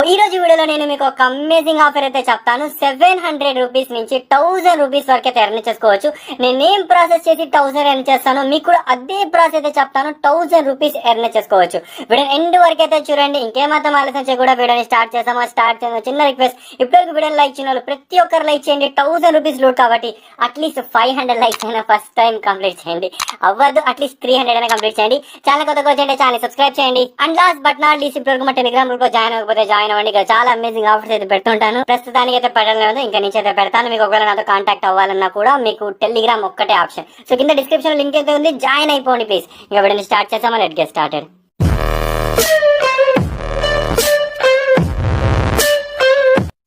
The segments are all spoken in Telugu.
ఈ రోజు వీడియోలో నేను మీకు ఒక అమేజింగ్ ఆఫర్ అయితే చెప్తాను. 700 రూపీస్ నుంచి 1000 రూపీస్ వరకు అయితే ఎర్న్ చేసుకోవచ్చు. నేనేం ప్రాసెస్ చేసి 1000 ఎర్న్ చేస్తాను, మీకు కూడా అదే ప్రాసెస్ అయితే చెప్తాను. 1000 రూపీస్ ఎర్న్ చేసుకోవచ్చు. వీడియో ఎండ్ వరకు అయితే చూడండి. ఇంకేమాత్రం ఆలోచన చేయకుండా వీడియోని స్టార్ట్ చేస్తామా? స్టార్ట్ చేసిన చిన్న రిక్వెస్ట్, ఇప్పటివరకు వీడియోని లైక్ చేయని వాళ్ళు ప్రతి ఒక్కరు లైక్ చేయండి. 1000 రూపీస్ లూట్ కాబట్టి అట్లీస్ట్ 500 లైక్స్ అయినా ఫస్ట్ టైం కంప్లీట్ చేయండి. అవ్వదు అట్లీస్ట్ 300 అయినా కంప్లీట్ చేయండి. ఛానల్ కొత్తగా వచ్చేయండి, ఛానల్ సబ్స్క్రైబ్ చేయండి. And last but not least ఇప్పటివరకు మా టెలిగ్రామ్ గ్రూప్ లో జాయిన్ అవ్వకపోతే జాయిన్ అవ్వండి. చాలా అమేజింగ్ ఆఫర్స్ అయితే పెడుతుంటాను. ప్రస్తుతానికి అయితే పెట్టలేదు, ఇంకా నుంచి అయితే పెడతాను. మీకు ఒకవేళ నాతో కాంటాక్ట్ అవ్వాలన్నా కూడా మీకు టెలిగ్రామ్ ఒక్కటే ఆప్షన్. సో కింద డిస్క్రిప్షన్ లింక్ అయితే ఉంది, జాయిన్ అయిపోండి ప్లీజ్. ఇంకా వీడియోని స్టార్ట్ చేస్తామా? Let's get started.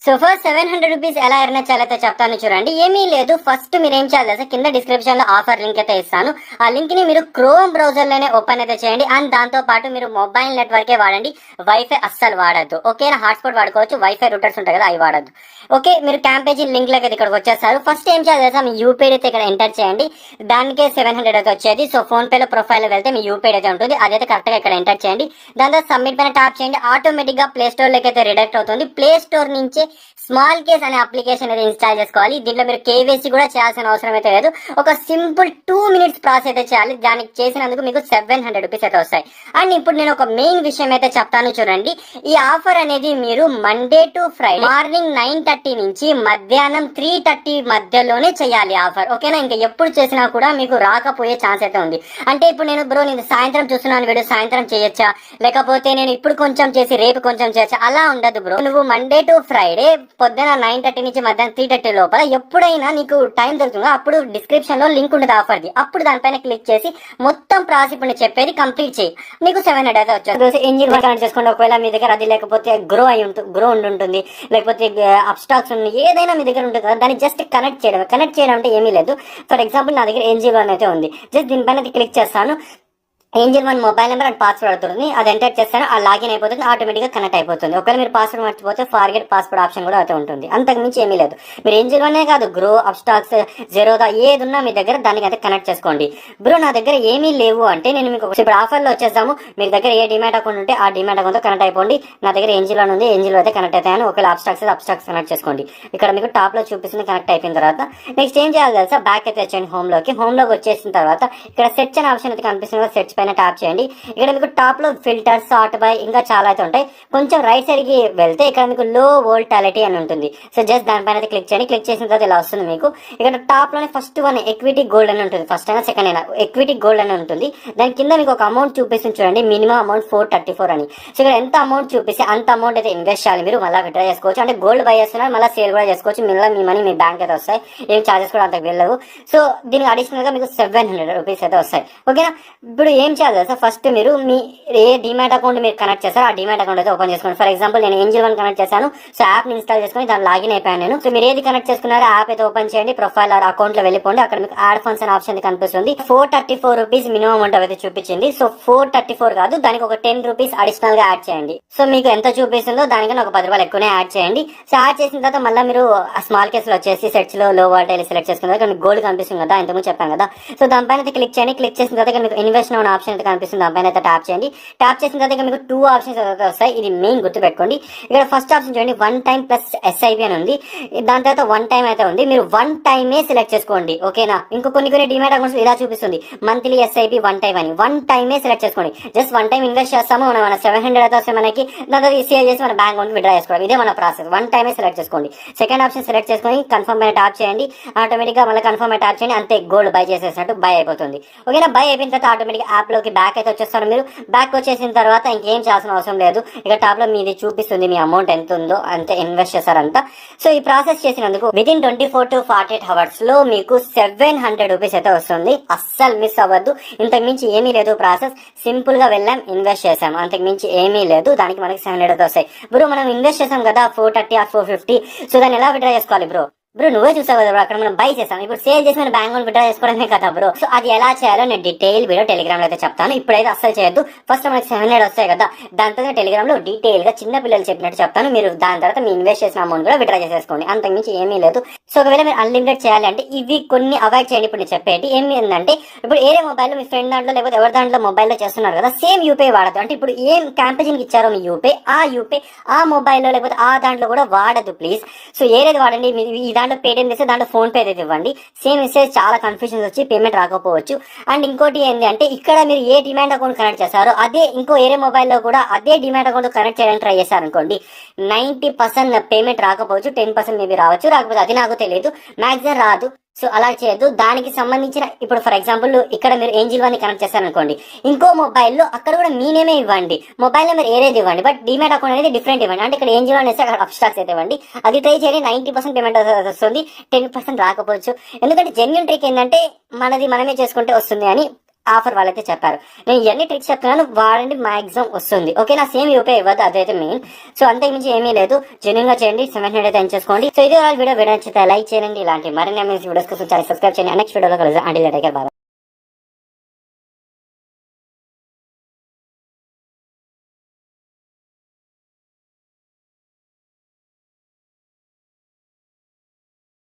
So first 700 rupees ఎలా ఎర్న్ చేయాలైతే చెప్తాను చూడండి. ఏమీ లేదు, ఫస్ట్ మీరు ఏం చేయాలి తెలుసా? కింద డిస్క్రిప్షన్ లో ఆఫర్ లింక్ అయితే ఇస్తాను. ఆ లింక్ ని మీరు క్రోమ్ బ్రౌజర్ లోనే ఓపెన్ అయితే చేయండి. అండ్ దాంతో పాటు మీరు మొబైల్ నెట్వర్కే వాడండి, వైఫై అస్సలు వాడద్దు. ఓకేనా? హాట్స్పాట్ వాడుకోవచ్చు, వైఫై రూటర్స్ ఉంటాయి కదా, అవి వాడద్దు. ఓకే, మీరు క్యాంపేజీ లింక్ లోకి ఇక్కడికి వచ్చేస్తారు. ఫస్ట్ ఏం చేయాలి తెలుసా? మీ యూపీఐ అయితే ఇక్కడ ఎంటర్ చేయండి. దానికే 700 అయితే వచ్చేది. సో ఫోన్ పే లో ప్రొఫైల్ లో వెళ్తే మీ యూపీఐ అయితే ఉంటుంది, అదైతే కరెక్ట్ గా ఇక్కడ ఎంటర్ చేయండి. దాని తర్వాత సబ్మిట్ పైన ట్యాప్ చేయండి. ఆటోమేటిక్ గా ప్లే స్టోర్ లోకి అయితే రిడక్ట్ అవుతుంది. ప్లే స్టోర్ నుంచి స్మాల్ కేస్ అనే అప్లికేషన్ అయితే ఇన్స్టాల్ చేసుకోవాలి. దీంట్లో మీరు కేవైసీ కూడా చేయాల్సిన అవసరం అయితే లేదు. ఒక సింపుల్ 2 మినిట్స్ ప్రాసెస్ అయితే చేయాలి. దానికి చేసినందుకు మీకు 700 రూపీస్ అయితే వస్తాయి. అండ్ ఇప్పుడు నేను ఒక మెయిన్ విషయం అయితే చెప్తాను చూడండి. ఈ ఆఫర్ అనేది మీరు మండే టు ఫ్రైడే మార్నింగ్ 9:30 నుంచి మధ్యాహ్నం 3:30 మధ్యలోనే చేయాలి ఆఫర్. ఓకేనా? ఇంకా ఎప్పుడు చేసినా కూడా మీకు రాకపోయే ఛాన్స్ అయితే ఉంది. అంటే ఇప్పుడు నేను సాయంత్రం చూస్తున్నాను వీడియో, సాయంత్రం చేయొచ్చా, లేకపోతే నేను ఇప్పుడు కొంచెం చేసి రేపు కొంచెం చేయొచ్చా? అలా ఉండదు బ్రో. నువ్వు మండే టు ఫ్రైడే పొద్దున 9:30 నుంచి మధ్యాహ్నం 3:30 లోపల ఎప్పుడైనా నీకు టైం దొరుకుతుందో అప్పుడు డిస్క్రిప్షన్ లో లింక్ ఉంటుంది ఆఫర్ది. అప్పుడు దానిపైన క్లిక్ చేసి మొత్తం ప్రాసెస్ ఇప్పుడు నేను చెప్పేది కంప్లీట్ చేయి, నీకు 700 అయితే వచ్చేది. ఇంజిన్ కనెక్ట్ చేసుకోండి. ఒకవేళ మీ దగ్గర అది లేకపోతే గ్రో ఉంటుంది, లేకపోతే అబ్స్టాక్స్ ఉంది, ఏదైనా మీ దగ్గర ఉంటుంది కదా, దాన్ని జస్ట్ కనెక్ట్ చేయడం అంటే ఏమీ లేదు. ఫర్ ఎగ్జాంపుల్ నా దగ్గర NG1 అయితే ఉంది. జస్ట్ దీనిపైన క్లిక్ చేస్తాను. NG1 mobile number and password అవుతుంది, అది ఎంటర్ చేస్తాను, ఆ లాగిన్ అయిపోతుంది, ఆటోమేటిక్ గా కనెక్ట్ అయిపోతుంది. ఒకవేళ మీరు పాస్వర్డ్ మర్చిపోతే ఫార్గెట్ పాస్వర్డ్ ఆప్షన్ కూడా అయితే ఉంటుంది. అంతకు మించి ఏమీ లేదు. మీరు NG1 కాదు, గ్రో, అబ్స్టాక్స్, జెరోదా ఏది ఉన్నా మీ దగ్గర దానికి అయితే కనెక్ట్ చేసుకోండి. బ్రో నా దగ్గర ఏమీ లేవు అంటే నేను మీకు ఇప్పుడు ఆఫర్ లో వచ్చేసాము. మీ దగ్గర ఏ డిమాట్ అకౌంట్ ఉంటే ఆ డిమాట్ అకౌంట్ తో కనెక్ట్ అయిపోండి. నా దగ్గర NG1 ఉంది, NG1 అయితే కనెక్ట్ అవుతాయని. ఒకవేళ అబ్స్టాక్స్ కనెక్ట్ చేసుకోండి. ఇక్కడ మీకు టాప్ లో చూపిస్తుంది కనెక్ట్ అయిపోయిన తర్వాత నెక్స్ట్ ఏం చేయాలి తెలుసా? బ్యాక్ అయితే వచ్చేయండి హోమ్ లోకి వచ్చేసిన తర్వాత ఇక్కడ సెర్చ్ అనే ఆప్షన్ అయితే కనిపిస్తుంది. సెర్చ్ పైన ట్యాప్ చేయండి. ఇక్కడ మీకు టాప్ లో ఫిల్టర్, సార్ట్ బై ఇంకా చాలా అయితే ఉంటాయి. కొంచెం రైట్ సైడ్ కి వెళ్తే ఇక్కడ మీకు లో వోల్టాలిటీ అని ఉంటుంది. సో జస్ట్ దానిపైన క్లిక్ చేయండి. క్లిక్ చేసిన తర్వాత ఇలా వస్తుంది మీకు. ఇక్కడ టాప్ లోనే ఫస్ట్ వన్ ఈక్విటీ గోల్డ్ అని ఉంటుంది. ఫస్ట్ అయినా సెకండ్ అయినా ఈక్విటీ గోల్డ్ అని ఉంటుంది. దాని కింద మీకు ఒక అమౌంట్ చూపిస్తుంది చూడండి, మినిమం అమౌంట్ 434 అని. సో ఇక్కడ ఎంత అమౌంట్ చూపిస్తే అంత అమౌంట్ అయితే ఇన్వెస్ట్ చేయాలి. మీరు మళ్ళీ విత్డ్రా చేసుకోవచ్చు. అంటే గోల్డ్ బై చేస్తున్నారు, మళ్ళీ సేల్ కూడా చేసుకోవచ్చు. మళ్ళీ మీ మనీ మీ బ్యాంక్ అయితే వస్తాయి, ఏం చార్జెస్ కూడా అంతకు వెళ్ళవు. సో దీనికి అడిషనల్ గా మీకు 700 రూపీస్ అయితే వస్తాయి. ఓకేనా? ఇప్పుడు ఏం చేయాలి ఫస్ట్ మీరు మీ ఏ డిమాట్ అకౌంట్ మీరు కనెక్ట్ చేస్తారో ఆ డిమాట్ అకౌంట్ అయితే ఓపెన్ చేసుకోండి. ఫర్ ఎగ్జాంపుల్ నేను NG1 కనెక్ట్ చేశాను. సో యాప్ ని ఇన్స్టాల్ చేసుకుని దాన్ని లాగిన్ అయిపోయాను నేను. సో మీరు ఏది కనెక్ట్ చేసుకున్నారో యాప్ అయితే ఓపెన్ చేయండి. ప్రొఫైల్ అకౌంట్ లో వెళ్ళిపోండి. అక్కడ మీకు యాడ్ ఫండ్స్ అనే ఆప్షన్ కనిపిస్తుంది. 434 రూపీస్ మినిమం అమౌంట్ అయితే చూపించింది. సో 434 కాదు, దానికి ఒక 10 రూపీస్ అడిషనల్ గా యాడ్ చేయండి. సో మీకు ఎంత చూపిస్తుందో దానికన్నా ఒక 10 రూపాయలు ఎక్కువనే యాడ్ చేయండి. సో యాడ్ చేసిన తర్వాత మళ్ళీ మీరు స్మాల్ కేస్ లో వచ్చేసి సెర్చ్ లో లో వాల్టైల్ సెలెక్ట్ చేసుకున్న తర్వాత మీకు గోల్డ్ కనిపిస్తుంది కదా, ఇంతకుముందు చెప్పాను కదా. సో దానిపైన అయితే క్లిక్ చేయండి. క్లిక్ చేసిన తర్వాత మీకు ఇన్వెస్ట్ అనే ఆప్షన్ అయితే కనిపిస్తుంది. దానిపైన అయితే ట్యాప్ చేయండి. ట్యాప్ చేసిన తర్వాత మీకు 2 ఆప్షన్స్ వస్తాయి. ఇది మెయిన్ గుర్తుపెట్టుకోండి. ఇక్కడ ఫస్ట్ ఆప్షన్ చూడండి, 1 టైం ప్లస్ SIP అని ఉంది. దాని తర్వాత 1 టైం అయితే ఉంది. మీరు 1 టైమే సెలెక్ట్ చేసుకోండి. ఓకేనా? ఇంకో కొన్ని డిమాట్ అకౌంట్స్ ఇలా చూపిస్తుంది, మంత్లీ SIP 1 టైం అని. 1 టైమే సెలెక్ట్ చేసుకోండి. జస్ట్ 1 టైం ఇన్వెస్ట్ చేస్తాము, మన 700 అయితే వస్తే మనకి దాని సేవ్ చేసి మన బ్యాంక్ అకౌంట్ విత్డ్రా చేసుకోవడం. ఇదే మన ప్రాసెస్. 1 టైమే సెలెక్ట్ చేసుకోండి. సెకండ్ ఆప్షన్ సెలెక్ట్ చేసుకొని కన్ఫర్మ్ పైన ట్యాప్ చేయండి. ఆటోమేటిక్ గా మళ్ళీ కన్ఫర్మ్ పైన ట్యాప్ చేయండి. అంతే, గోల్డ్ బై చేసేసినట్టు బై అయిపోతుంది. ఓకేనా? బై అయిపోయిన తర్వాత ఆటోమేటిక్ యాప్ లోకి బ్యాక్ అయితే వచ్చేస్తారు. మీరు బ్యాక్ వచ్చేసిన తర్వాత ఇంకేం చేయాల్సిన అవసరం లేదు. ఇక టాప్ లో మీది చూపిస్తుంది మీ అమౌంట్ ఎంత ఉందో అంతే ఇన్వెస్ట్ చేశారంతా. సో ఈ ప్రాసెస్ చేసినందుకు వితిన్ 24 to 48 అవర్స్ లో మీకు 700 రూపీస్ అయితే వస్తుంది. అస్సలు మిస్ అవ్వద్దు. ఇంతకు మించి ఏమీ లేదు. ప్రాసెస్ సింపుల్ గా వెళ్ళాం, ఇన్వెస్ట్ చేసాం, అంతకు మించి ఏమీ లేదు. దానికి మనకి 700 వస్తాయి. బ్రో మనం ఇన్వెస్ట్ చేసాం కదా 430 or 450, సో దాన్ని ఎలా విత్డ్రా చేసుకోవాలి బ్రో? బ్రో నువ్వే చూసావు కదా బ్రో, అక్కడ మనం బై చేస్తాం, ఇప్పుడు సేల్ చేసి మనం బ్యాంక్ విడ్రా చేసుకోవడమే కదా బ్రో. సో అది ఎలా చేయాలో నేను డీటెయిల్ వీడియో టెలిగ్రామ్ లో అయితే చెప్తాను. ఇప్పుడైతే అస్సలు చేయొద్దు. ఫస్ట్ మనకి 700 వస్తాయి కదా, దాని తర్వాత టెలిగ్రామ్ లో డీటెయిల్ గా చిన్న పిల్లలు చెప్పినట్టు చెప్తాను. మీరు దాని తర్వాత మీ ఇన్వెస్ట్ చేసిన అమౌంట్ కూడా విడ్రా చేసేసుకోండి, అంతకుమించి ఏమీ లేదు. సో ఒకవేళ మీరు అన్లిమిటెడ్ చేయాలి అంటే ఇవి కొన్ని అవాయిడ్ చేయండి. ఇప్పుడు నేను చెప్పేది ఏమి ఏంటంటే, ఇప్పుడు ఏరే మొబైల్ మీ ఫ్రెండ్ దాంట్లో లేకపోతే ఎవరి దాంట్లో మొబైల్లో చేస్తున్నారు కదా, సేమ్ యూపీఐ వాడదు. అంటే ఇప్పుడు ఏం క్యాంపెయిన్ ఇచ్చారో మీ యూపీఐ ఆ మొబైల్లో లేకపోతే ఆ దాంట్లో కూడా వాడదు ప్లీజ్. సో ఏరేది వాడండి. ఈ దాంట్లో పేటిఎం చేస్తే దాంట్లో ఫోన్ పే అయితే ఇవ్వండి. సేమ్ ఇస్తే చాలా కన్ఫ్యూజన్స్ వచ్చి పేమెంట్ రాకపోవచ్చు. అండ్ ఇంకోటి ఏంటి అంటే, ఇక్కడ మీరు ఏ డిమాండ్ అకౌంట్ కనెక్ట్ చేస్తారో అదే ఇంకో ఏరే మొబైల్లో కూడా అదే డిమాండ్ అకౌంట్ కనెక్ట్ చేయడానికి ట్రై చేశారనుకోండి, 90% పేమెంట్ రాకపోవచ్చు, 10% మేబీ రావచ్చు, రాకపోతే అది నాకు తెలియదు, మ్యాక్సిమం రాదు. సో అలా చేయొద్దు. దానికి సంబంధించిన ఇప్పుడు ఫర్ ఎగ్జాంపుల్ ఇక్కడ మీరు ఏంజిల్ వన్ కనెక్ట్ చేస్తారనుకోండి, ఇంకో మొబైల్లో అక్కడ కూడా మీ నేమే ఇవ్వండి, మొబైల్ నెంబర్ ఏరేది ఇవ్వండి, బట్ డిమాట్ అకౌంట్ అనేది డిఫరెంట్ ఇవ్వండి. అంటే ఇక్కడ ఏంజిల్ వన్ వేస్తే అక్కడ అబ్స్ట్రాక్ట్స్ అయితే ఇవ్వండి. అది ట్రై చేయండి. 90% పేమెంట్ వస్తుంది, 10% రాకపోవచ్చు. ఎందుకంటే జెన్యూన్ ట్రిక్ ఏంటంటే మనమే చేసుకుంటే వస్తుంది అని ఆఫర్ వాళ్ళైతే చెప్పారు. నేను ఇవన్నీ ట్రిక్స్ చెప్తున్నాను, వాడండి, మాక్సిమం వస్తుంది. ఓకేనా, సేమ్ యూపీఐ ఇవ్వద్దు, అదైతే మెయిన్. సో అంతకు మించి ఏమీ లేదు, జెన్యూన్ గా చేయండి. 700 అయితే ఎంచుకోండి. సో ఇది వీడియో నచ్చితే లైక్ చేయండి. ఇలాంటి మరిన్ని వీడియోస్ కోసం సబ్స్క్రైబ్ చేయండి. నెక్స్ట్ వీడియోలో కలుద్దాం. Until then take care, by.